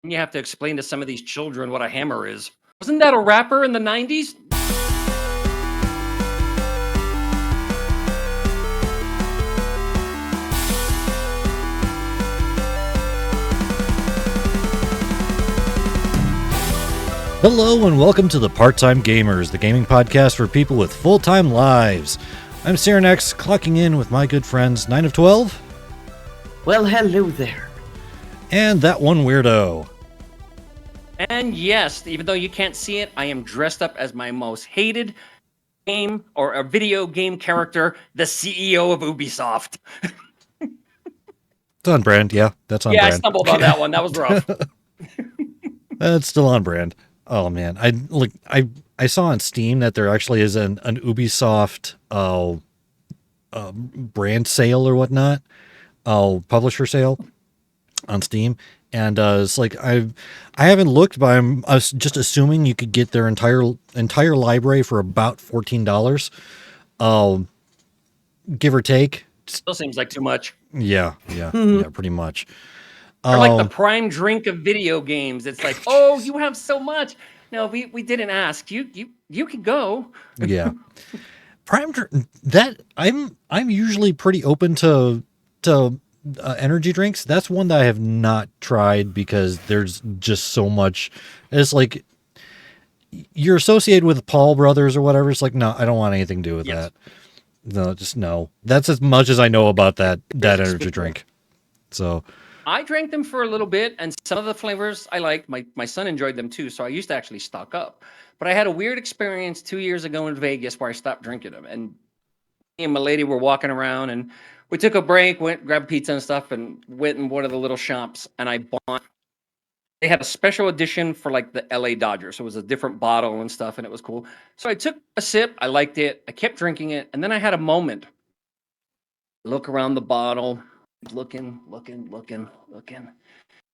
You have to explain to some of these children what a hammer is. Wasn't that a rapper in the 90s? Hello and welcome to the Part-Time Gamers, the gaming podcast for people with full-time lives. I'm Cyranex, clocking in with my good friends 9 of 12. Well, hello there. And that one weirdo. And yes, even though you can't see it, I am dressed up as my most hated game or a video game character, the CEO of Ubisoft. It's on brand, yeah, that's on Yeah, I brand. stumbled on that one. That was rough. That's still on brand. Oh man, I saw on Steam that there actually is an Ubisoft brand sale or whatnot, publisher sale on Steam, and it's like I haven't looked, but I was just assuming you could get their entire library for about $14, give or take. Still seems like too much. Yeah, pretty much. Or like the prime drink of video games. It's like, oh, you have so much. No, we didn't ask. You can go. Yeah. That I'm usually pretty open to energy drinks. That's one that I have not tried because there's just so much. It's like you're associated with Paul Brothers or whatever. It's like, no, I don't want anything to do with that. No, just no. That's as much as I know about that energy drink. So I drank them for a little bit, and some of the flavors I liked. My son enjoyed them too, so I used to actually stock up. But I had a weird experience 2 years ago in Vegas where I stopped drinking them. And me and my lady were walking around, and we took a break, went grabbed pizza and stuff, and went in one of the little shops. And I bought. They had a special edition for like the LA Dodgers, so it was a different bottle and stuff, and it was cool. So I took a sip. I liked it. I kept drinking it, and then I had a moment. Look around the bottle. Looking.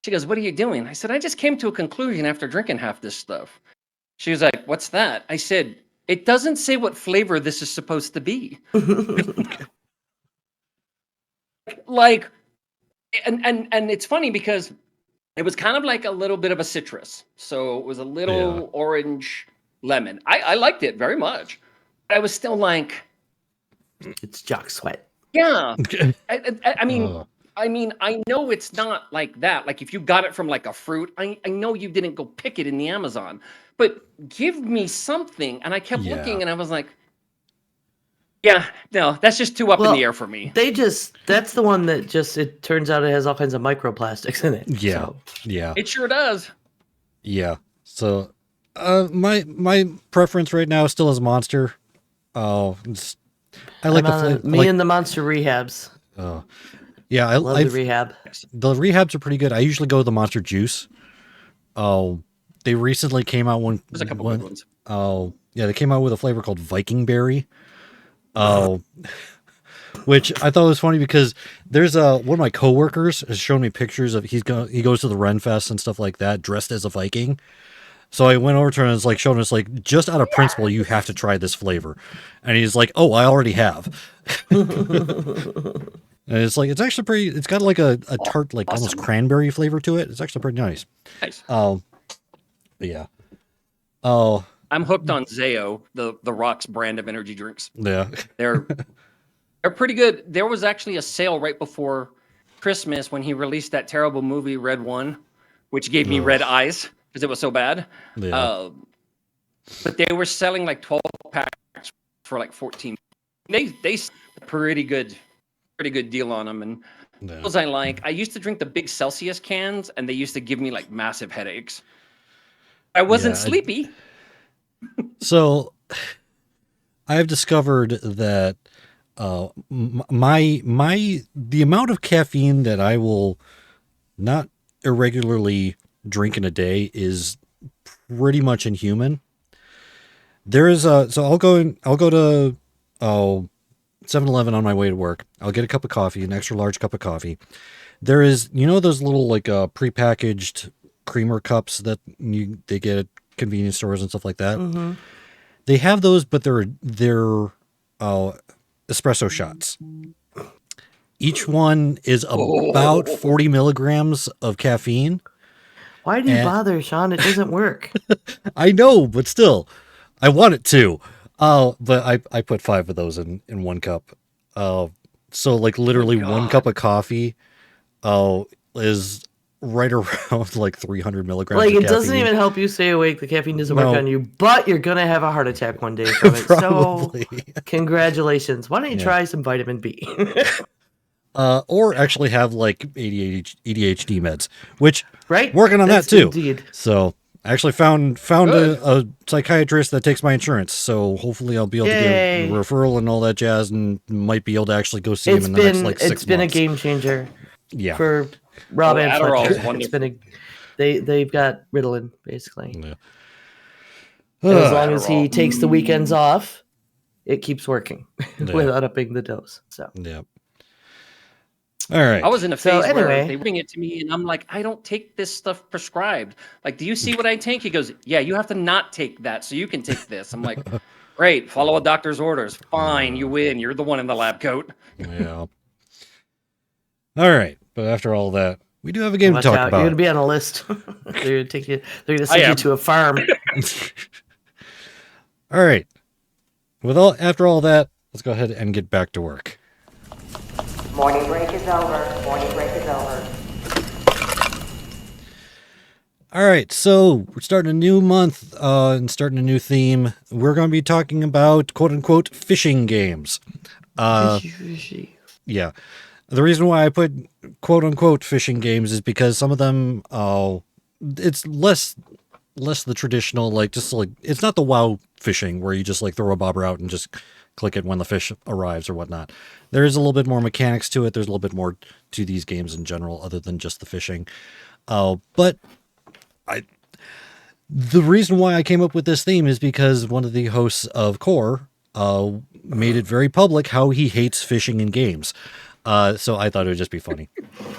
She goes, "What are you doing?" I said, "I just came to a conclusion after drinking half this stuff." She was like, "What's that?" I said, "It doesn't say what flavor this is supposed to be." Like, and it's funny because it was kind of like a little bit of a citrus. So it was a little orange lemon. I liked it very much. But I was still like, It's Jock Sweat. yeah. I mean, I know it's not like that. Like if you got it from like a fruit, I know you didn't go pick it in the Amazon, but give me something. And I kept looking, and I was like, yeah, no, that's just too up in the air for me. That's the one that just, it turns out it has all kinds of microplastics in it. Yeah. So. Yeah. It sure does. Yeah. So, my preference right now still is Monster. Oh, I like me and the Monster Rehabs. Oh, yeah, I love the Rehab. The Rehabs are pretty good. I usually go with the Monster Juice. Oh, they recently came out There's a couple good ones. Oh, yeah, they came out with a flavor called Viking Berry. Oh, which I thought was funny because there's one of my coworkers has shown me pictures of he goes to the Renfest and stuff like that dressed as a Viking. So I went over to him and it's like showing us like just out of principle you have to try this flavor, and he's like, "Oh, I already have." And it's like it's actually pretty. It's got like a tart, like almost cranberry flavor to it. It's actually pretty nice. Nice. Yeah. Oh, I'm hooked on Zao, the Rock's brand of energy drinks. Yeah. They're pretty good. There was actually a sale right before Christmas when he released that terrible movie Red One, which gave me red eyes because it was so bad. Yeah. But they were selling like 12 packs for like 14. They pretty good deal on them. And those I like. I used to drink the big Celsius cans, and they used to give me like massive headaches. I wasn't sleepy. So I've discovered that the amount of caffeine that I will not irregularly drink in a day is pretty much inhuman. There is so I'll go to 7-Eleven on my way to work. I'll get a cup of coffee, an extra large cup of coffee. There is, those little like prepackaged creamer cups that they get at convenience stores and stuff like that. Mm-hmm. They have those, but they're espresso shots. Each one is about 40 milligrams of caffeine. Why do you And- bother, Sean? It doesn't work. I know, but still, I want it to. But I put 5 of those in one cup. So like literally one God. cup of coffee, is right around like 300 milligrams. Like, of it doesn't caffeine. even help you stay awake. The caffeine doesn't work No. on you, but you're going to have a heart attack one day from it. So, Probably. congratulations. Why don't you Yeah. try some vitamin B? Or actually have like ADHD meds, which Right? working on That's that too. Indeed. So I actually found Good. a psychiatrist that takes my insurance. So hopefully I'll be able to get Yay. a referral and all that jazz, and might be able to actually go see him It's in the next been like 6 it's been months. a game changer Yeah. for Rob Oh, and Adderall is Fletcher. It's been they've got Ritalin basically. Yeah. And as long as he Adderall. takes the weekends off, it keeps working Yeah. without upping the dose. So Yeah. All right. I was in a So, phase where anyway. they were giving it to me, and I'm like, I don't take this stuff prescribed. Like, do you see what I take? He goes, yeah, you have to not take that, so you can take this. I'm like, great, follow a doctor's orders. Fine, you win. You're the one in the lab coat. Yeah. All right. But after all that, we do have a game watch to talk out, about. you're gonna be on a list. They're gonna take you. They're gonna I send you am. to a farm. All right. After all that, let's go ahead and get back to work. Morning break is over. Morning break is over. All right, so we're starting a new month and starting a new theme. We're going to be talking about quote unquote fishing games. Yeah. The reason why I put quote unquote fishing games is because some of them, it's less the traditional, like just like, it's not the WoW fishing where you just like throw a bobber out and just click it when the fish arrives or whatnot. There is a little bit more mechanics to it. There's a little bit more to these games in general other than just the fishing. But the reason why I came up with this theme is because one of the hosts of Core made it very public how he hates fishing in games. So I thought it would just be funny.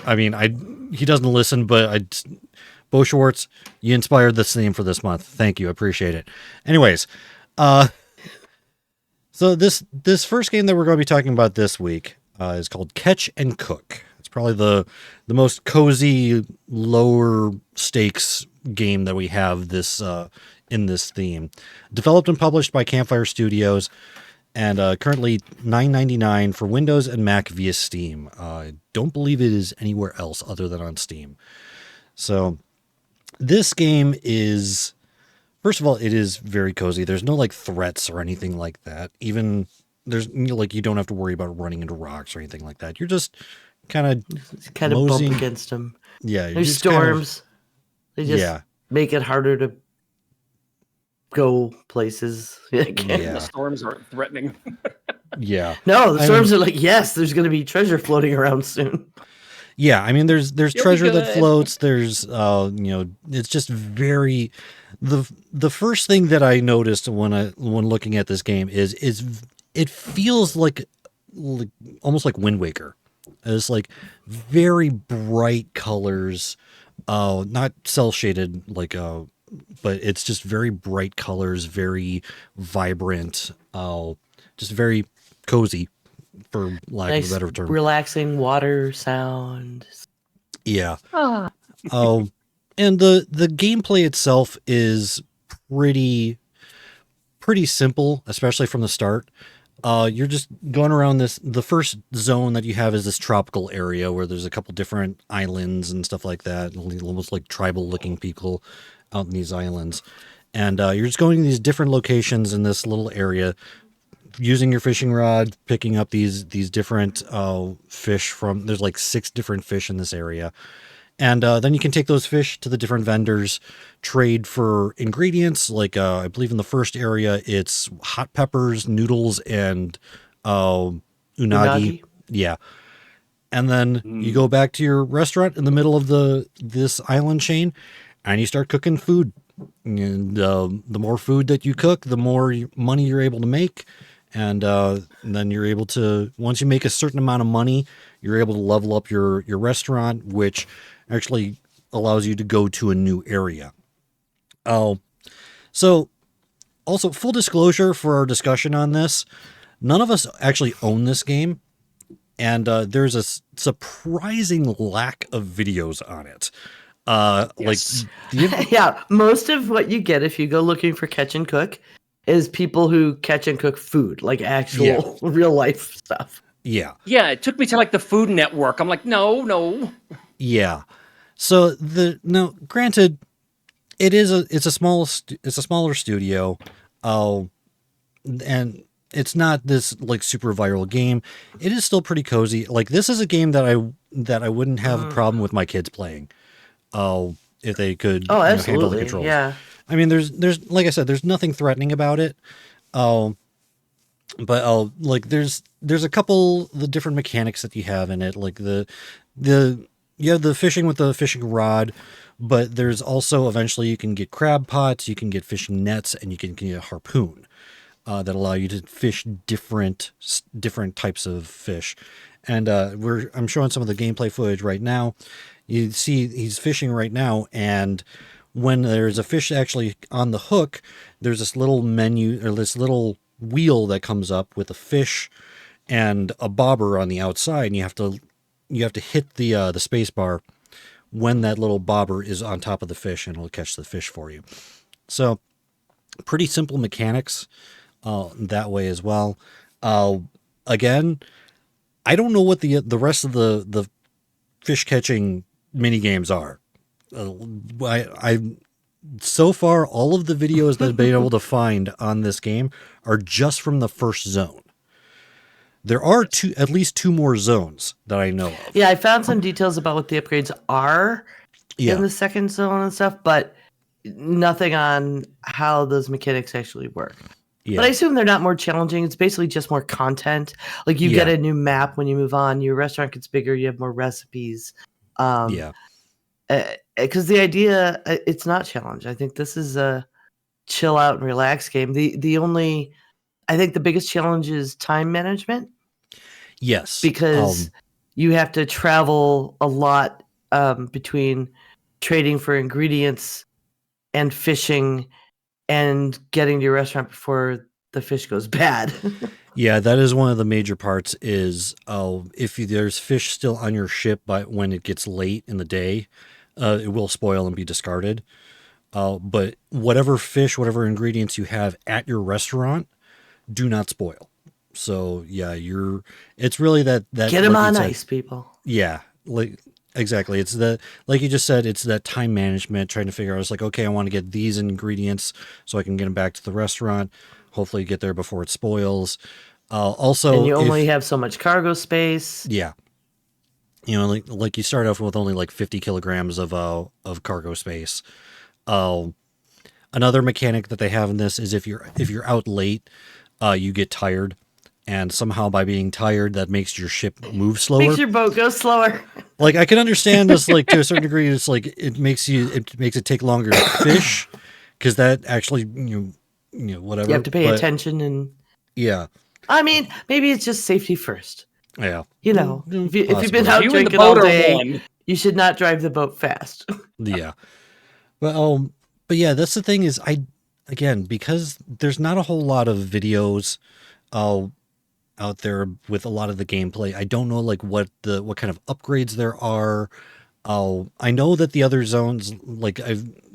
I mean, he doesn't listen, but Bo Schwartz, you inspired this theme for this month. Thank you. Appreciate it. Anyways, so this first game that we're going to be talking about this week is called Catch and Cook. It's probably the most cozy, lower stakes game that we have this in this theme. Developed and published by Campfire Studios, and currently $9.99 for Windows and Mac via Steam. I don't believe it is anywhere else other than on Steam. So this game is, first of all, it is very cozy. There's no like threats or anything like that. Even there's like, you don't have to worry about running into rocks or anything like that. You're just kind of Bump moseying- against them. yeah. you're There's just kind of- storms. They just yeah. make it harder to go places. Yeah. The storms are threatening. Yeah. No, the I storms are like, yes, there's going to be treasure floating around soon. Yeah, I mean, there's You'll be treasure that good. floats. There's, it's just very. The first thing that I noticed when looking at this game is it feels like almost like Wind Waker. It's like very bright colors, not cell shaded but it's just very bright colors, very vibrant, just very cozy, for lack of Nice, a better term. relaxing water sound. Yeah. Oh, and the gameplay itself is pretty simple, especially from the start. You're just going around the first zone that you have is this tropical area where there's a couple different islands and stuff like that, almost like tribal looking people out in these islands. And you're just going to these different locations in this little area, using your fishing rod, picking up these different fish from, there's like 6 different fish in this area. And then you can take those fish to the different vendors, trade for ingredients. Like I believe in the first area, it's hot peppers, noodles, and unagi. Yeah. And then you go back to your restaurant in the middle of this island chain, and you start cooking food. And the more food that you cook, the more money you're able to make. And then you're able to, once you make a certain amount of money, you're able to level up your restaurant, which actually allows you to go to a new area. So also, full disclosure for our discussion on this, none of us actually own this game, and there's a surprising lack of videos on it. Like Yes. Yeah, most of what you get if you go looking for catch and cook is people who catch and cook food, like actual real life stuff. yeah. Yeah, it took me to like the Food Network. I'm like, no. Yeah. So granted, it's a smaller studio, and it's not this like super viral game. It is still pretty cozy. Like this is a game that I wouldn't have a problem with my kids playing. If they could Oh, handle the absolutely. controls. Yeah. I mean, there's like I said, there's nothing threatening about it. But like there's a couple the different mechanics that you have in it, like the you have the fishing with the fishing rod, but there's also eventually you can get crab pots, you can get fishing nets, and you can get a harpoon that allow you to fish different types of fish. And I'm showing some of the gameplay footage right now. You see he's fishing right now, and when there's a fish actually on the hook, there's this little menu or this little wheel that comes up with a fish and a bobber on the outside, and you have to hit the space bar when that little bobber is on top of the fish, and it'll catch the fish for you. So pretty simple mechanics that way as well. Again, I don't know what the rest of the fish catching mini games are. I so far all of the videos that I've been able to find on this game are just from the first zone. There are at least two more zones that I know of. Yeah, I found some details about what the upgrades are Yeah, in the second zone and stuff, but nothing on how those mechanics actually work. yeah, But I assume they're not more challenging. It's basically just more content. Like you get Yeah. a new map when you move on. Your restaurant gets bigger. You have more recipes. yeah, Because the idea, it's not challenge. I think this is a chill out and relax game. I think the biggest challenge is time management yes. because you have to travel a lot between trading for ingredients and fishing and getting to your restaurant before the fish goes bad. Yeah, that is one of the major parts. Is if there's fish still on your ship, but when it gets late in the day, it will spoil and be discarded. But whatever fish, whatever ingredients you have at your restaurant, do not spoil. So yeah, it's really that Get them like you on said, ice, people. Yeah, like exactly. It's like you just said, it's that time management, trying to figure out. It's like, okay, I want to get these ingredients so I can get them back to the restaurant. Hopefully, get there before it spoils. Also, And you only have so much cargo space. yeah, like you start off with only like 50 kilograms of cargo space. Another mechanic that they have in this is if you're out late, you get tired. And somehow by being tired, that makes your ship move slower. Makes your boat go slower. Like I can understand this, like to a certain degree, it's like it makes it take longer to fish, because that actually whatever. You have to pay but, attention, and Yeah, I mean, maybe it's just safety first. yeah, You know, if you've been possibly. out You and the drinking all boat are day, one. you should not drive the boat fast. yeah. But yeah, that's the thing is because there's not a whole lot of videos, out there with a lot of the gameplay. I don't know like what kind of upgrades there are. I know that the other zones, like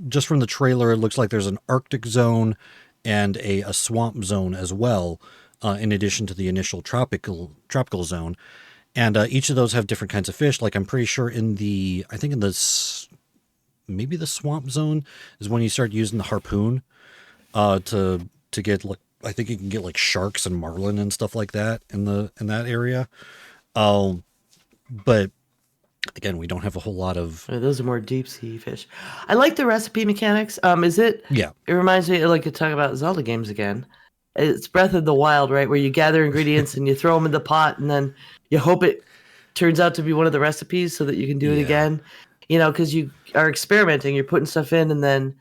just from the trailer, it looks like there's an Arctic zone and a swamp zone as well, in addition to the initial tropical zone. And each of those have different kinds of fish. Like I'm pretty sure maybe the swamp zone is when you start using the harpoon to get like, I think you can get like sharks and marlin and stuff like that in that area. But again, we don't have a whole lot of Those are more deep sea fish. I like the recipe mechanics. yeah. It reminds me, like, to talk about Zelda games again. It's Breath of the Wild, right? Where you gather ingredients and you throw them in the pot, and then you hope it turns out to be one of the recipes so that you can do it Yeah. again. Because you are experimenting, you're putting stuff in, and then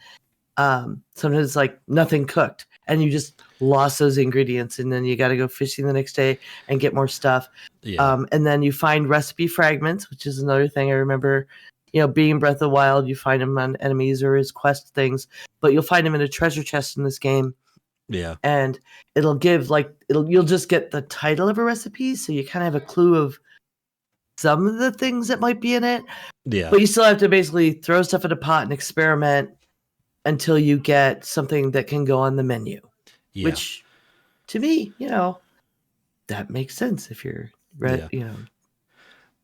sometimes it's like nothing cooked, and you just lost those ingredients, and then you got to go fishing the next day and get more stuff. Yeah. And then you find recipe fragments, which is another thing I remember. Being in Breath of the Wild, you find them on enemies or as quest things, but you'll find them in a treasure chest in this game, Yeah. and it'll give you'll just get the title of a recipe, so you kind of have a clue of some of the things that might be in it, Yeah. but you still have to basically throw stuff in a pot and experiment until you get something that can go on the menu. Yeah. Which, to me, that makes sense if you're Yeah.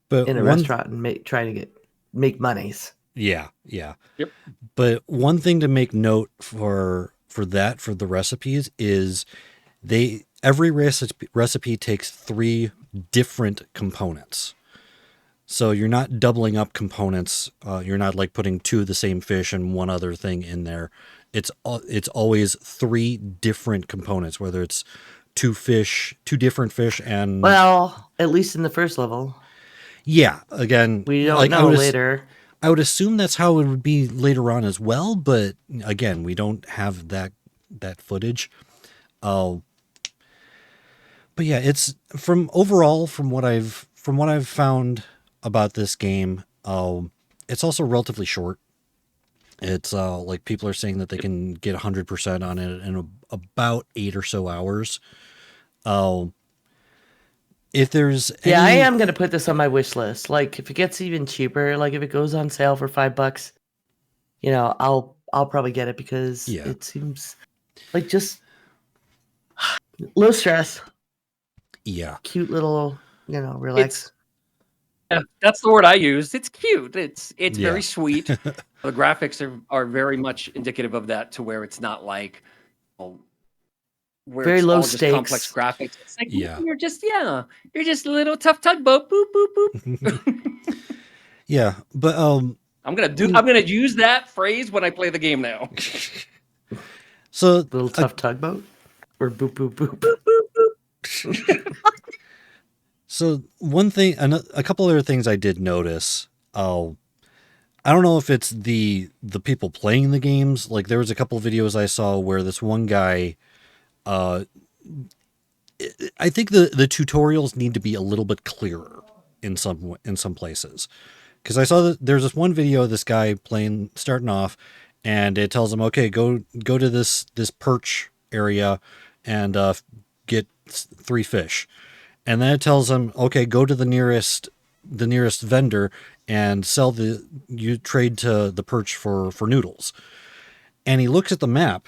But in a one restaurant and trying to make monies. Yeah, yeah. Yep. But one thing to make note for the recipes is every recipe takes 3 different components. So you're not doubling up components. You're not like putting 2 of the same fish and 1 other thing in there. It's always 3 different components, whether it's 2 different fish, and Well, at least in the first level. yeah, again, We don't like, know later. I would assume that's how it would be later on as well, but again, we don't have that footage. But yeah, it's from what I've found about this game, it's also relatively short. It's like people are saying that they can get 100% on it in about 8 or so hours. If there's Yeah, I any- am going to put this on my wish list. Like, if it gets even cheaper, like if it goes on sale for $5, I'll probably get it because Yeah. it seems like just low stress, Yeah, cute little, relax. Yeah, that's the word I used. It's cute. It's Yeah. very sweet. The graphics are very much indicative of that, to where it's not like where Very it's low all just complex stakes. graphics. It's like Yeah. you're just a little tough tugboat. Boop boop boop. yeah, but I'm gonna use that phrase when I play the game now. so Little tough tugboat, or boop boop boop. So one thing, a couple other things I did notice. I don't know if it's the people playing the games. Like there was a couple of videos I saw where this one guy, I think the tutorials need to be a little bit clearer in some places. Because I saw that there's this one video of this guy starting off, and it tells him, okay, go to this perch area and get 3 fish. And then it tells him, okay, go to the nearest vendor and you trade to the perch for noodles. And he looks at the map,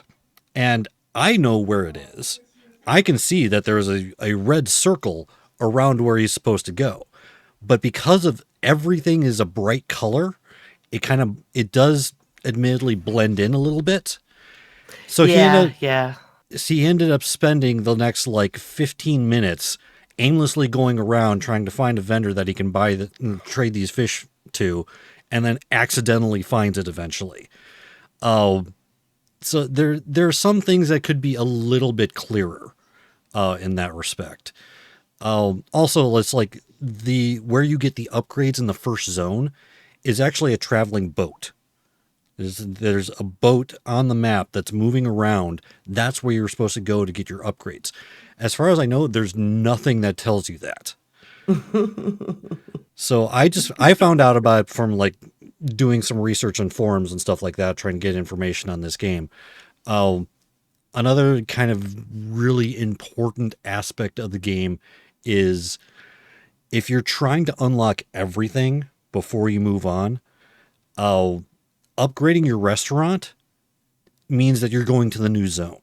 and I know where it is. I can see that there's a red circle around where he's supposed to go. But because of everything is a bright color, it does admittedly blend in a little bit. So he ended up spending the next like 15 minutes aimlessly going around trying to find a vendor that he can trade these fish to, and then accidentally finds it eventually. So there are some things that could be a little bit clearer in that respect. Also, it's like where you get the upgrades in the first zone is actually a traveling boat. There's a boat on the map that's moving around. That's where you're supposed to go to get your upgrades. As far as I know, there's nothing that tells you that. So I found out about it from like doing some research on forums and stuff like that, trying to get information on this game. Another kind of really important aspect of the game is if you're trying to unlock everything before you move on, upgrading your restaurant means that you're going to the new zone.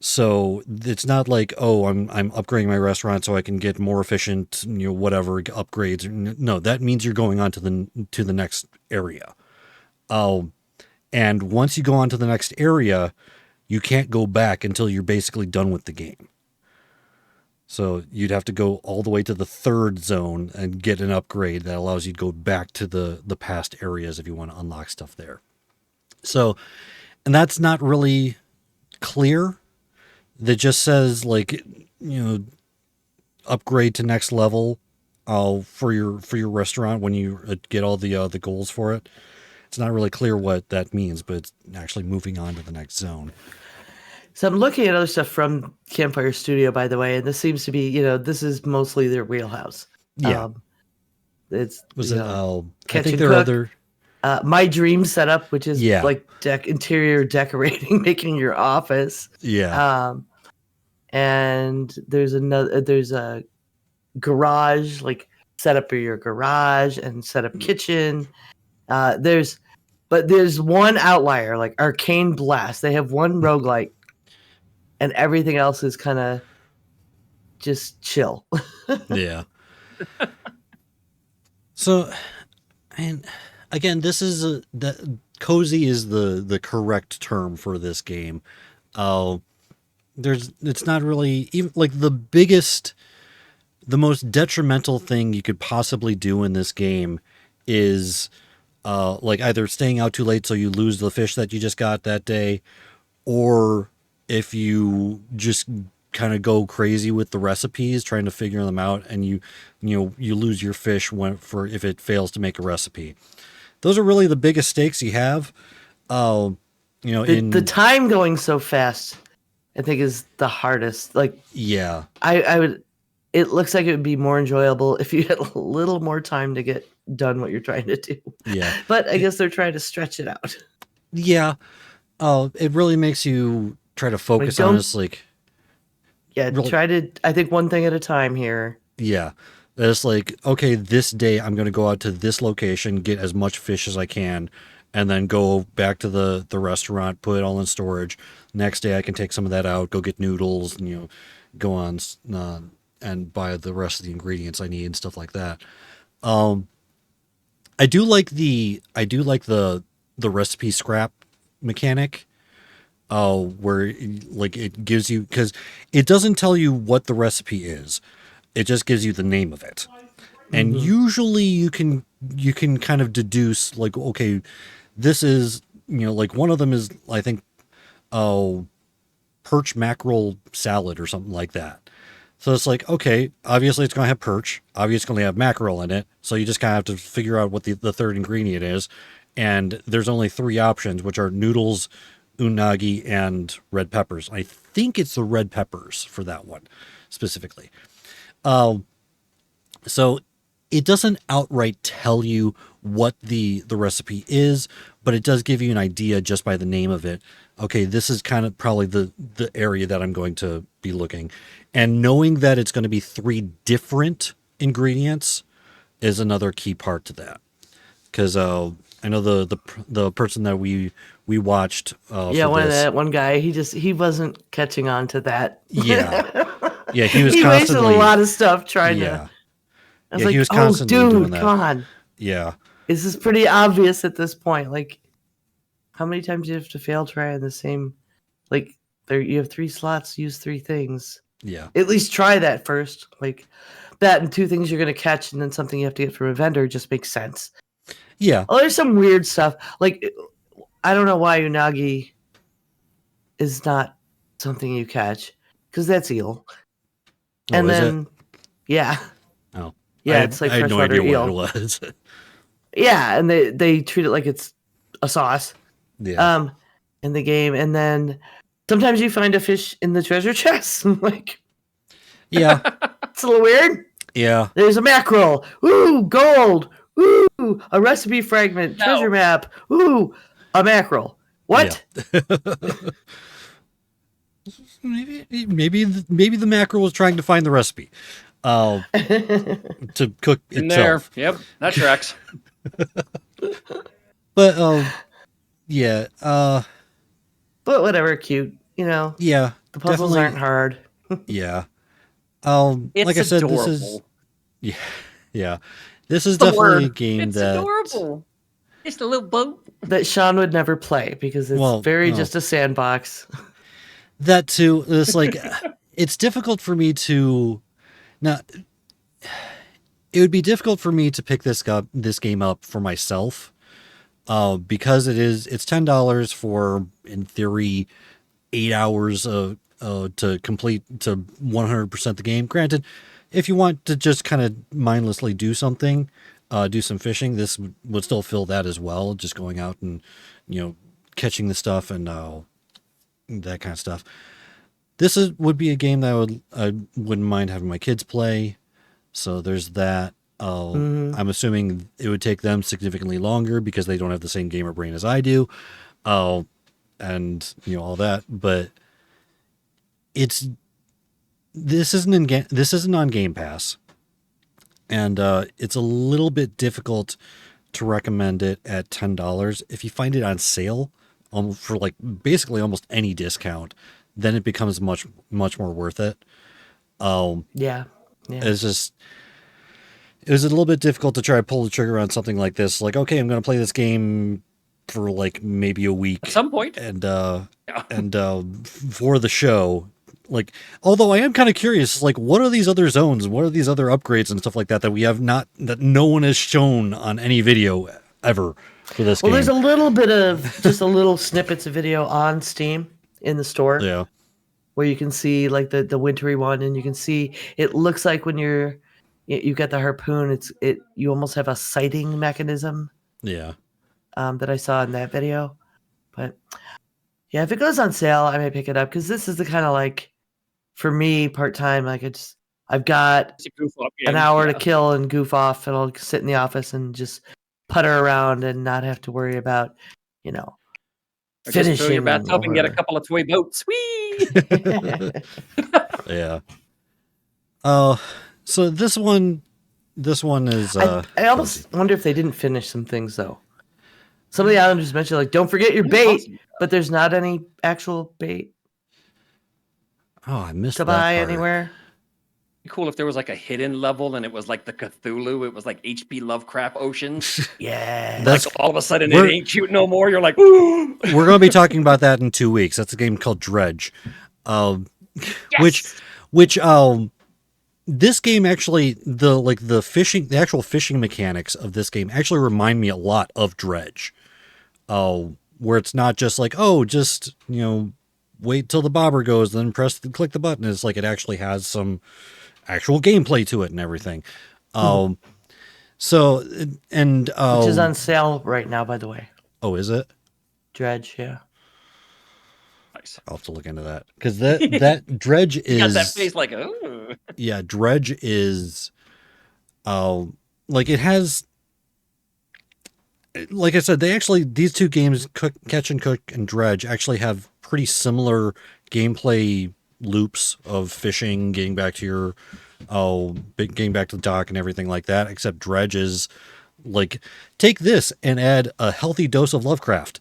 So it's not like, oh, I'm upgrading my restaurant so I can get more efficient, whatever upgrades. No, that means you're going on to the next area. And once you go on to the next area, you can't go back until you're basically done with the game. So you'd have to go all the way to the 3rd zone and get an upgrade that allows you to go back to the past areas if you want to unlock stuff there. So, and that's not really clear. That just says like, upgrade to next level for your restaurant when you get all the goals for it. It's not really clear what that means, but it's actually moving on to the next zone. So I'm looking at other stuff from Campfire Studio, by the way, and this seems to be, this is mostly their wheelhouse. Yeah. It's I Catch think and there are Cook. other. My Dream Setup, which is Yeah. like interior decorating, making your office. Yeah. And there's a garage, like set up your garage and set up kitchen. There's one outlier, like Arcane Blast. They have one roguelike, and everything else is kind of just chill. Yeah. So, and again, this is cozy is the correct term for this game. It's not really even like the most detrimental thing you could possibly do in this game is like either staying out too late so you lose the fish that you just got that day, or if you just kind of go crazy with the recipes trying to figure them out, and you lose your fish if it fails to make a recipe. Those are really the biggest stakes you have. The time going so fast, I think, is the hardest. Like, yeah, I would. It looks like it would be more enjoyable if you had a little more time to get done what you're trying to do. yeah, But I guess they're trying to stretch it out. yeah. Oh, it really makes you try to focus on this, like. Yeah, really, I think one thing at a time here. Yeah. It's like, okay, this day I'm going to go out to this location, get as much fish as I can, and then go back to the restaurant, put it all in storage. Next day I can take some of that out, go get noodles, and, go on and buy the rest of the ingredients I need and stuff like that. I do like the recipe scrap mechanic. Where like it gives you, because it doesn't tell you what the recipe is, it just gives you the name of it, and usually you can kind of deduce, like, okay, this is, like one of them is, I think, perch mackerel salad or something like that. So it's like, okay, obviously it's going to have perch, obviously it's going to have mackerel in it, so you just kind of have to figure out what the third ingredient is, and there's only 3 options, which are noodles, unagi, and red peppers. I think it's the red peppers for that one specifically. So it doesn't outright tell you what the recipe is, but it does give you an idea just by the name of it. Okay, this is kind of probably the area that I'm going to be looking. And knowing that it's going to be 3 different ingredients is another key part to that. Because I know the person that we watched. One guy, he wasn't catching on to that. Yeah, yeah, he was he wasted constantly a lot of stuff trying to. I was he was like, constantly oh, doing dude, that. come on. Yeah, This is pretty obvious at this point. Like, how many times do you have to fail try in the same? Like, you have 3 slots, use 3 things. yeah, At least try that first. Like, that and 2 things you're going to catch, and then something you have to get from a vendor just makes sense. yeah. Oh, there's some weird stuff. Like, I don't know why unagi is not something you catch, because that's eel. Oh, and is then, yeah. Oh, yeah, it's like I had no freshwater idea eel. what it was. Yeah, and they treat it like it's a sauce. Yeah, In the game, and then sometimes you find a fish in the treasure chest. Like, yeah, it's a little weird. yeah. There's a mackerel. Ooh, gold. Ooh, a recipe fragment. No. Treasure map. Ooh, a mackerel. What? Yeah. maybe the mackerel was trying to find the recipe to cook In itself. there. Yep, that tracks. But yeah, But whatever, cute. yeah, The puzzles definitely, aren't hard. yeah. It's Like I said, adorable. this is yeah. This is The definitely a word. game It's that adorable. It's the little boat. That Sean would never play because it's just a sandbox. that too. It's like it's difficult for me to now. It would be difficult for me to pick this game up for myself, because it's $10 for, in theory, 8 hours to complete to 100% the game. Granted, if you want to just kind of mindlessly do something, do some fishing, this would still fill that as well. Just going out and catching the stuff and that kind of stuff. This would be a game that I wouldn't mind having my kids play. So there's that. I'm assuming it would take them significantly longer because they don't have the same gamer brain as I do. And all that, but this isn't on Game Pass. and it's a little bit difficult to recommend it at $10. If you find it on sale for like basically almost any discount, then it becomes much more worth it. Yeah. It's just, it was a little bit difficult to try to pull the trigger on something like this. Like, okay, I'm going to play this game for like maybe a week At some point. and for the show. Like, although I am kind of curious, like, what are these other zones? What are these other upgrades and stuff like that we have not, that no one has shown on any video ever for this Well, game? there's a little bit of just a little snippets of video on Steam in the store Yeah, where you can see like the wintry one, and you can see it looks like when you get the harpoon, you almost have a sighting mechanism yeah. that I saw in that video. But yeah, if it goes on sale, I may pick it up because this is the kind of like, for me, part time. Like I've got It's a goof up an game. hour Yeah. to kill and goof off, and I'll sit in the office and just putter around and not have to worry about, Or just fill finishing. your bathtub and get a or- couple of toy boats. Whee! Yeah. So this one is I almost wonder if they didn't finish some things though. Some of the islanders mentioned like, don't forget your It's bait, awesome. but there's not any actual bait I missed to that buy part. anywhere. Cool if there was like a hidden level and it was like the Cthulhu. It was like H.P. Lovecraft Oceans. Yeah. That's Like all of a sudden it we're- ain't cute no more. You're like, ooh. We're going to be talking about that in 2 weeks. That's a game called Dredge. Yes! Which this game actually, the actual fishing mechanics of this game actually remind me a lot of Dredge. Where it's not just like, oh, just, wait till the bobber goes, then click the button. It's like it actually has some actual gameplay to it and everything. So, and Which is on sale right now, by the way. oh, is it? Dredge, yeah. Nice. I'll have to look into that because that Dredge You got is that face like, oh. yeah, Dredge is like it has, like I said, these two games, Catch and Cook and Dredge, actually have pretty similar gameplay loops of fishing, getting back to the dock and everything like that, except Dredge is like, take this and add a healthy dose of Lovecraft,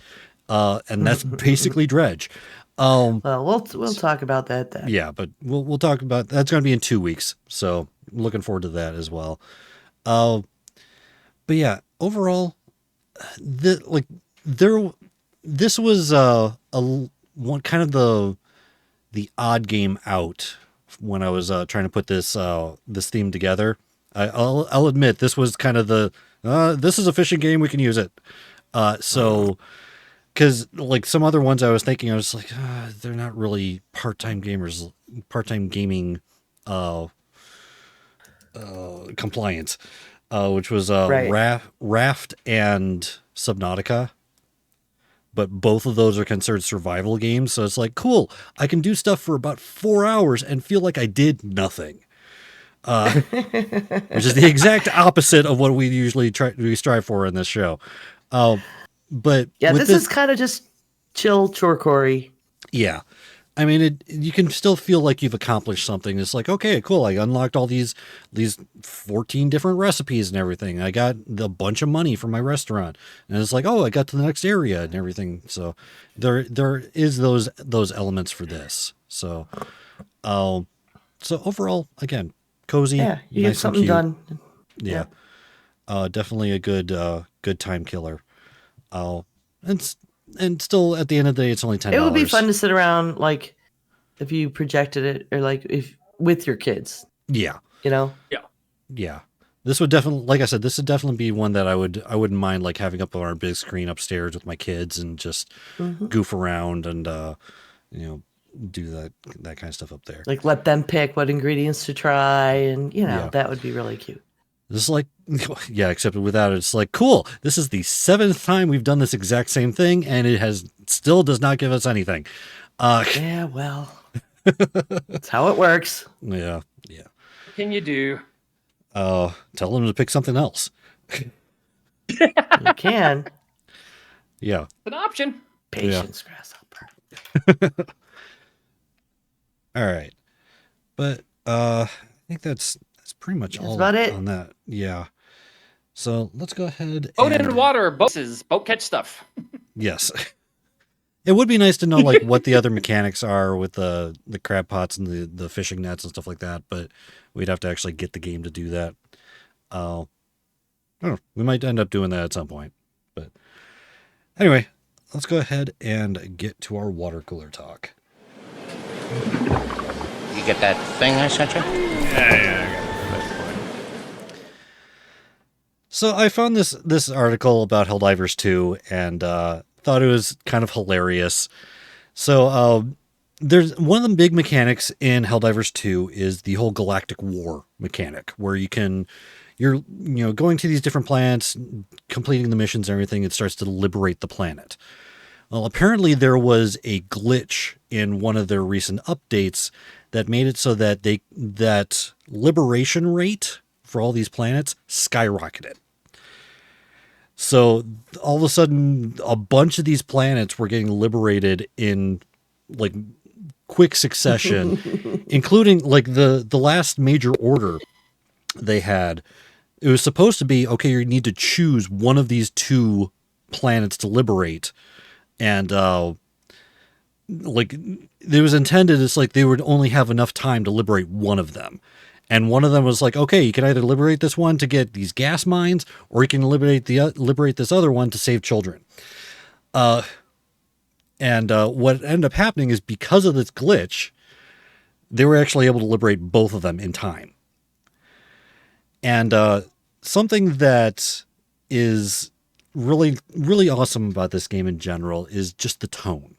and that's basically Dredge. Well, we'll talk about that then. Yeah, but we'll talk about that's going to be in 2 weeks, so I'm looking forward to that as well. But yeah, overall, this was one kind of the odd game out when I was trying to put this theme together. I'll admit this was kind of this is a fishing game, we can use it. So. Because like some other ones I was thinking, I was like, they're not really part-time gamers, part-time gaming compliance, which was Right. Raft and Subnautica. But both of those are considered survival games. So it's like, cool, I can do stuff for about 4 hours and feel like I did nothing. Which is the exact opposite of what we usually strive for in this show. But Yeah, with this is kind of just chill chore-corey. yeah. I mean, you can still feel like you've accomplished something. It's like, okay, cool. I unlocked all these 14 different recipes and everything. I got a bunch of money for my restaurant. And it's like, oh, I got to the next area and everything. So there is those elements for this. So overall, again, cozy. Yeah, you nice get something and cute. done. Yeah. Definitely a good time killer. And still at the end of the day, it's only $10. It would be fun to sit around, like, if you projected it, or like if with your kids, Yeah. Yeah. This would definitely, like I said, this would definitely be one that I wouldn't mind like having up on our big screen upstairs with my kids and just goof around and do that kind of stuff up there. Like, let them pick what ingredients to try, and Yeah. that would be really cute. This is like, yeah, except without it, it's like, cool. This is the 7th time we've done this exact same thing, and it still does not give us anything. Yeah, well, that's how it works. Yeah. What can you do? Tell them to pick something else. You can. Yeah. It's an option. Patience, grasshopper. All right. But I think that's pretty much That's all about it. on that. Yeah. So let's go ahead. Boat and in water, boat catch stuff. Yes. It would be nice to know like what the other mechanics are with the crab pots and the fishing nets and stuff like that, but we'd have to actually get the game to do that. I don't know. We might end up doing that at some point. But anyway, let's go ahead and get to our water cooler talk. You get that thing I sent you? So I found this article about Helldivers 2 and thought it was kind of hilarious. So there's one of the big mechanics in Helldivers 2 is the whole galactic war mechanic, where you're going to these different planets, completing the missions and everything. It starts to liberate the planet. Well, apparently there was a glitch in one of their recent updates that made it so that that liberation rate for all these planets skyrocketed. So all of a sudden, a bunch of these planets were getting liberated in like quick succession, including like the last major order they had. It was supposed to be, okay, you need to choose one of these two planets to liberate. And like it was intended, it's like they would only have enough time to liberate one of them. And one of them was like, okay, you can either liberate this one to get these gas mines, or you can liberate this other one to save children. And what ended up happening is because of this glitch, they were actually able to liberate both of them in time. And something that is really, really awesome about this game in general is just the tone.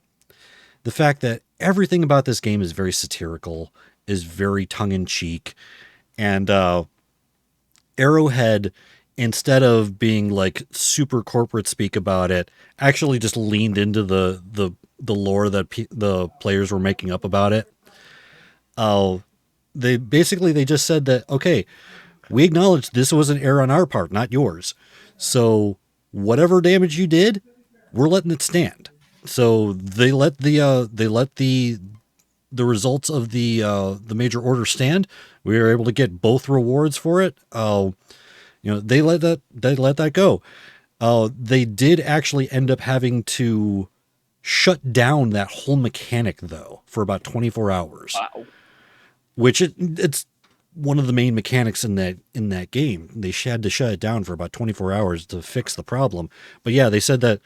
The fact that everything about this game is very satirical, is very tongue-in-cheek, and Arrowhead, instead of being like super corporate speak about it, actually just leaned into the lore that the players were making up about it. They just said that, okay, we acknowledge this was an error on our part, not yours. So whatever damage you did, we're letting it stand. So they let the results of the major order stand. We were able to get both rewards for it. They let that go. They did actually end up having to shut down that whole mechanic though for about 24 hours. Wow. Which it's one of the main mechanics in that game. They had to shut it down for about 24 hours to fix the problem. But yeah, they said that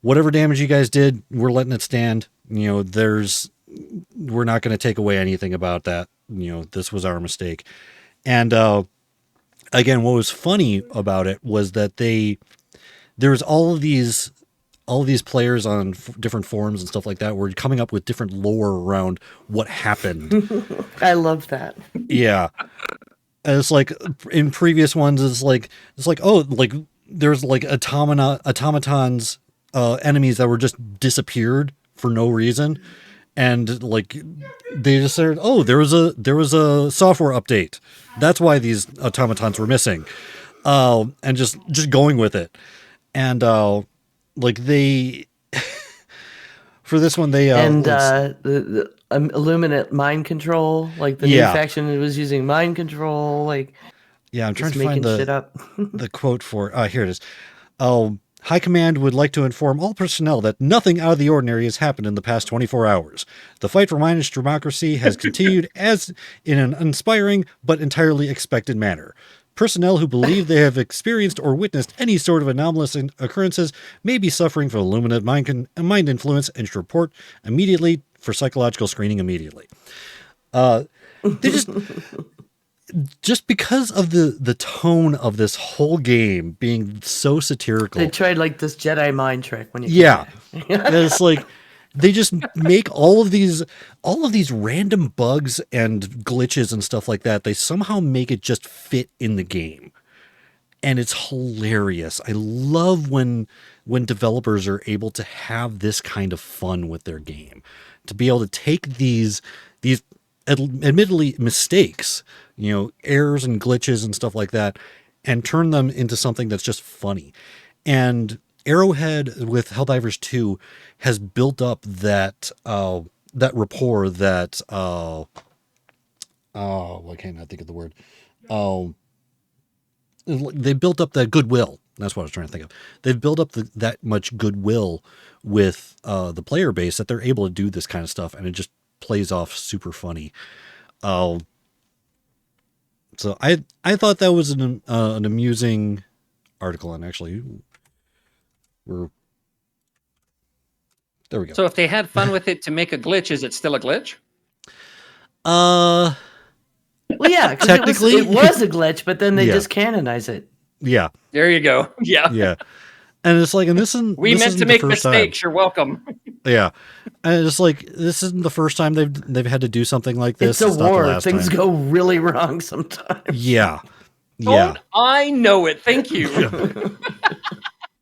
whatever damage you guys did, we're letting it stand. We're not going to take away anything about that. This was our mistake. And again, what was funny about it was that there was all of these players on different forums and stuff like that were coming up with different lore around what happened. I love that. Yeah. And it's like in previous ones, it's like, oh, like there's like automatons, enemies that were just disappeared for no reason. And like they just said, oh, there was a software update. That's why these automatons were missing. And just going with it. And like they for this one they the Illuminate mind control, like the new faction was using mind control, like I'm trying to making find shit up. the quote for here it is. High Command would like to inform all personnel that nothing out of the ordinary has happened in the past 24 hours. The fight for Minish democracy has continued as in an inspiring but entirely expected manner. Personnel who believe they have experienced or witnessed any sort of anomalous occurrences may be suffering from Illuminate mind influence and should report immediately for psychological screening immediately. They just because of the tone of this whole game being so satirical. They tried like this Jedi mind trick when you And it's like they just make all of these random bugs and glitches and stuff like that. They somehow make it just fit in the game. And it's hilarious. I love when developers are able to have this kind of fun with their game. To be able to take these admittedly mistakes, errors and glitches and stuff like that, and turn them into something that's just funny. And Arrowhead with Helldivers 2 has built up that rapport that I cannot think of the word. they built up that goodwill. That's what I was trying to think of. They've built up that much goodwill with the player base that they're able to do this kind of stuff, and it just plays off super funny. So I thought that was an amusing article, and actually, there we go. So if they had fun with it to make a glitch, is it still a glitch? Well, yeah, because Technically- it was a glitch, but then they Yeah. just canonize it. Yeah, There you go. Yeah. yeah. And it's like, and this isn't. We this meant isn't to the make first time. mistakes. You're welcome. Yeah, and it's like this isn't the first time they've had to do something like this. It's a not the war. last Things time. go really wrong sometimes. Yeah, yeah, Don't I know it? Thank you.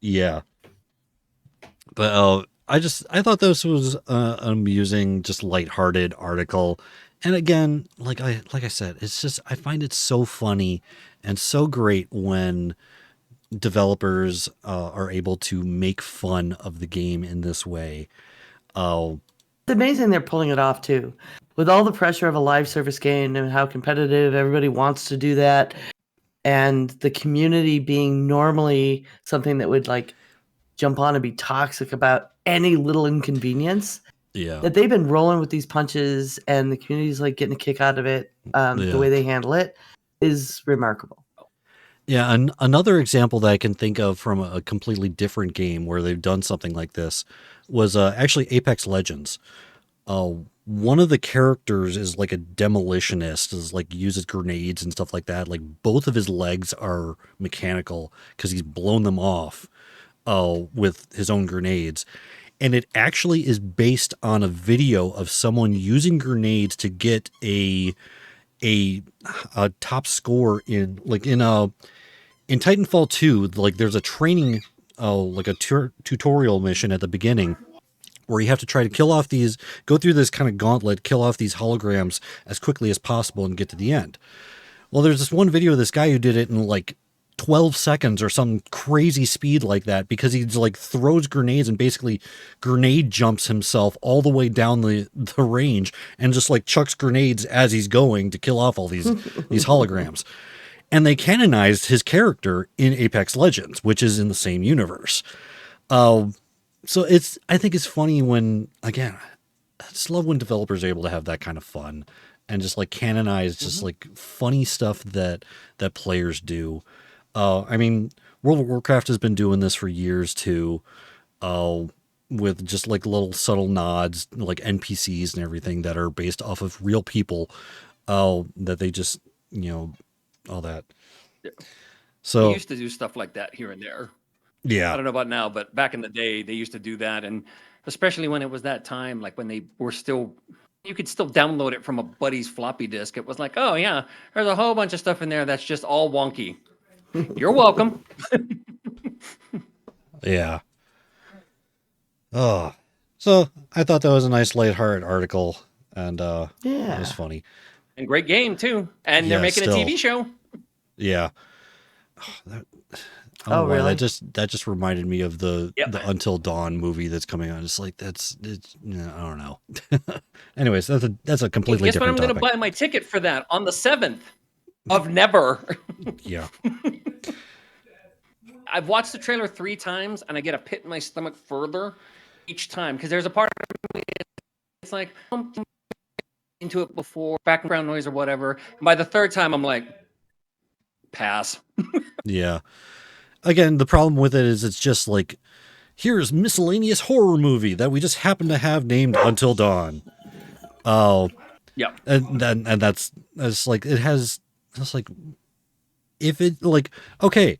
yeah. But I thought this was an amusing, just lighthearted article. And again, like I said, it's just I find it so funny and so great when developers are able to make fun of the game in this way. It's amazing they're pulling it off too. With all the pressure of a live service game and how competitive everybody wants to do that, and the community being normally something that would like jump on and be toxic about any little inconvenience, Yeah, that they've been rolling with these punches and the community's like getting a kick out of it. Yeah. The way they handle it is remarkable. yeah. And another example that I can think of from a completely different game where they've done something like this was actually Apex Legends. One of the characters is like a demolitionist, is like uses grenades and stuff like that. Like both of his legs are mechanical because he's blown them off with his own grenades. And it actually is based on a video of someone using grenades to get a top score in Titanfall 2. Like there's a training, like a tutorial mission at the beginning where you have to try to go through this kind of gauntlet, kill off these holograms as quickly as possible and get to the end. Well, there's this one video of this guy who did it in like 12 seconds or some crazy speed like that, because he like throws grenades and basically grenade jumps himself all the way down the range and just like chucks grenades as he's going to kill off all these holograms. And they canonized his character in Apex Legends, which is in the same universe. So I think it's funny when, again, I just love when developers are able to have that kind of fun and just like canonize just like funny stuff that players do. I mean, World of Warcraft has been doing this for years too, with just like little subtle nods, like NPCs and everything that are based off of real people, that they just, all that. We So used to do stuff like that here and there. I yeah, don't know about now, but back in the day, they used to do that. And especially when it was that time, like when they were still, you could still download it from a buddy's floppy disk. It was like, oh, yeah, there's a whole bunch of stuff in there that's just all wonky. You're welcome. yeah. Oh, so I thought that was a nice lighthearted article, and it Yeah. was funny. And great game, too. And they're Yeah, making still. a TV show. Yeah. Oh, wow, really? That just reminded me of the Yep. Until Dawn movie that's coming out. It's like I don't know. Anyways, that's a completely Guess when I'm different going to topic. buy my ticket for that on the 7th of never. Yeah. I've watched the trailer 3 times and I get a pit in my stomach further each time because there's a part of me, it's like into it before, background noise or whatever. And by the 3rd time, I'm like, pass. Yeah. Again, the problem with it is it's just like, here's miscellaneous horror movie that we just happen to have named Until Dawn. Oh, Yeah. and that's like, it has, that's like, if it like, okay,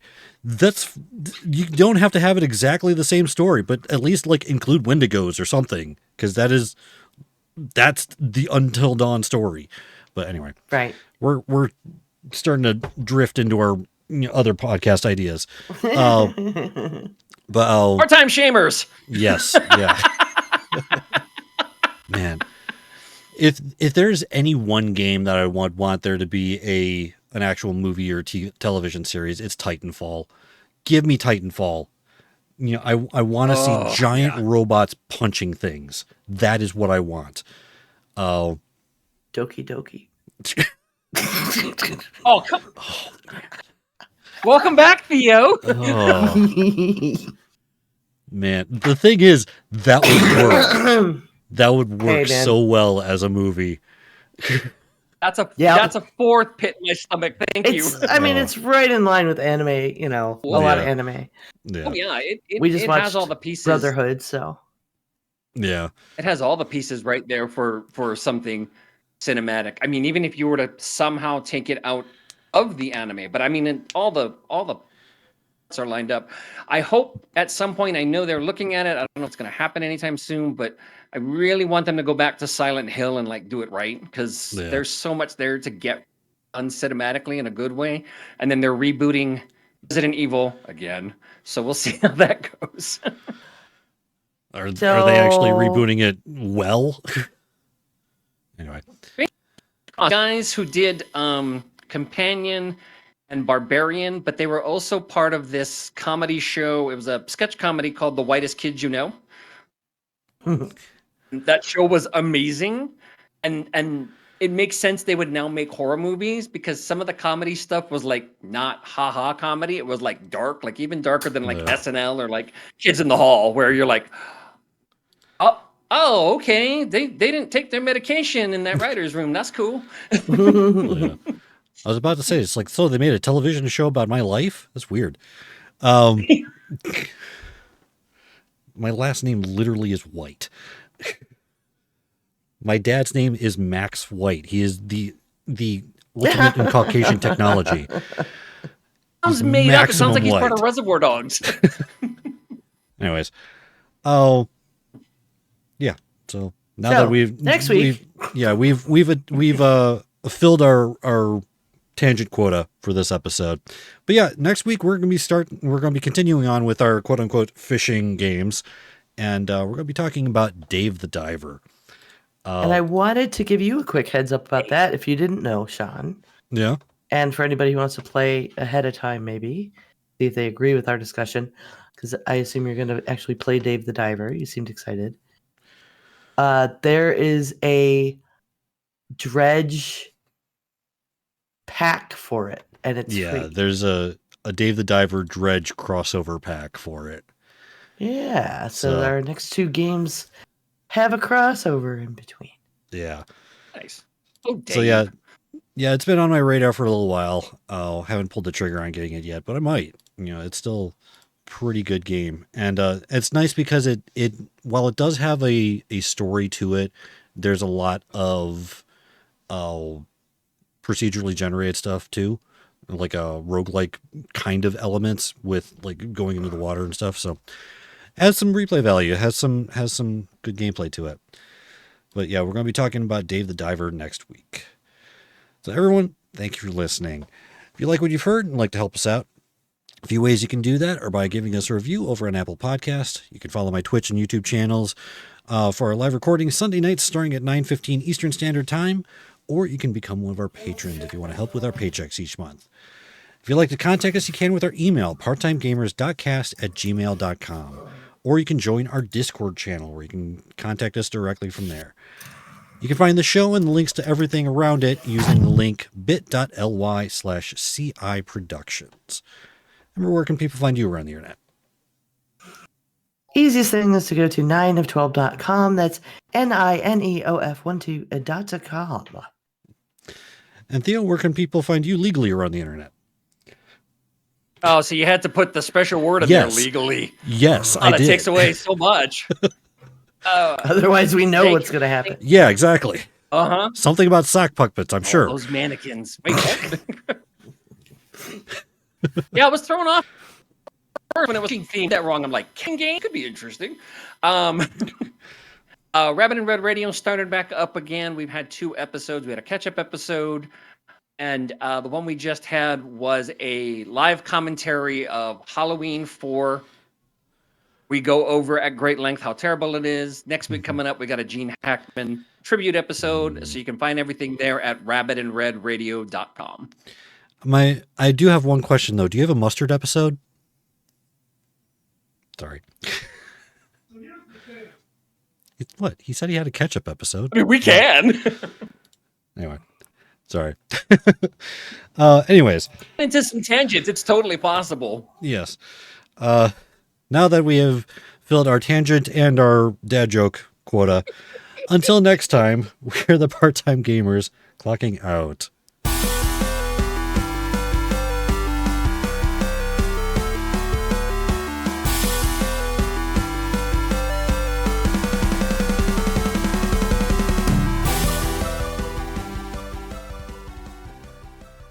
you don't have to have it exactly the same story, but at least like include Wendigos or something, because that's the Until Dawn story. But anyway, Right. we're starting to drift into our other podcast ideas. But Part-time shamers. yes, yeah. Man, if there's any one game that I want there to be an actual movie or television series, it's Titanfall. Give me Titanfall. I want to see giant robots punching things. That is what I want. Doki Doki. Oh, welcome back, Theo. Oh, man. The thing is, that would work. That would work Hey, man. so well as a movie. That's a Yeah. that's a fourth pit in my stomach. Thank you. I mean, Oh. it's right in line with anime. A lot of Yeah. anime. Yeah. Oh yeah, We just it watched has all the pieces. Brotherhood, so Yeah. It has all the pieces right there for something cinematic. I mean, even if you were to somehow take it out of the anime, but I mean, all the parts are lined up. I hope at some point. I know they're looking at it. I don't know if it's going to happen anytime soon, but I really want them to go back to Silent Hill and like do it right because Yeah. there's so much there to get done cinematically in a good way. And then they're rebooting Resident Evil again, so we'll see how that goes. Are they actually So- rebooting it well? Anyway. Guys who did Companion and Barbarian, but they were also part of this comedy show. It was a sketch comedy called The Whitest Kids You Know. That show was amazing, and it makes sense they would now make horror movies because some of the comedy stuff was like not haha comedy. It was like dark, like even darker than like Yeah. SNL or like Kids in the Hall, where you're like, oh, okay, they didn't take their medication in that writer's room. That's cool. Yeah. I was about to say, it's like, so they made a television show about my life? That's weird. My last name literally is White. My dad's name is Max White. He is the ultimate in Caucasian technology. Sounds He's made up. It sounds maximum like he's part of white. Reservoir Dogs. Anyways. Oh, yeah. So now So, that we've next week. we've filled our tangent quota for this episode. But yeah, next week we're going to be continuing on with our quote unquote fishing games, and we're going to be talking about Dave the Diver. And I wanted to give you a quick heads up about that if you didn't know, Sean. Yeah. And for anybody who wants to play ahead of time, maybe see if they agree with our discussion, because I assume you're going to actually play Dave the Diver. You seemed excited. There is a dredge pack for it, and it's Yeah, free. there's a Dave the Diver dredge crossover pack for it. Yeah, so So- our next two games have a crossover in between. Yeah. Nice. Oh, Dave. So yeah, it's been on my radar for a little while. Haven't pulled the trigger on getting it yet, but I might. It's still a pretty good game, and it's nice because it while it does have a story to it, there's a lot of procedurally generated stuff too, like a roguelike kind of elements with like going into the water and stuff. So it has some replay value. It has some good gameplay to it. But yeah, we're going to be talking about Dave the Diver next week. So everyone, thank you for listening. If you like what you've heard and like to help us out, a few ways you can do that are by giving us a review over on Apple Podcast. You can follow my Twitch and YouTube channels for our live recordings Sunday nights starting at 9:15 Eastern Standard Time, or you can become one of our patrons if you want to help with our paychecks each month. If you'd like to contact us, you can with our email, parttimegamers.cast@gmail.com, or you can join our Discord channel where you can contact us directly from there. You can find the show and the links to everything around it using the link bit.ly/CI Productions. Remember, where can people find you around the internet? Easiest thing is to go to 9of12.com. That's NINEOF12.com. And Theo, where can people find you legally around the internet? Oh, so you had to put the special word in Yes. there legally. Yes, Oh, I that did. takes away so much. Otherwise, we know Thank what's you. going to happen. Yeah, exactly. Uh-huh. Something about sock puppets, I'm sure. Those mannequins. Wait, what? Yeah, I was thrown off when it was themed that wrong. I'm like, King Game could be interesting. Rabbit and Red Radio started back up again. We've had 2 episodes. We had a catch-up episode, and the one we just had was a live commentary of Halloween 4. We go over at great length how terrible it is. Next week coming up, we got a Gene Hackman tribute episode, so you can find everything there at rabbitandredradio.com. I do have one question though. Do you have a mustard episode? Sorry. What? He said he had a ketchup episode. I mean, we can. Anyway. Sorry. Anyways, Into some tangents. It's totally possible. yes. Now that we have filled our tangent and our dad joke quota, until next time, we're the part-time gamers clocking out.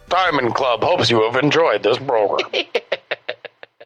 Diamond Club hopes you have enjoyed this program.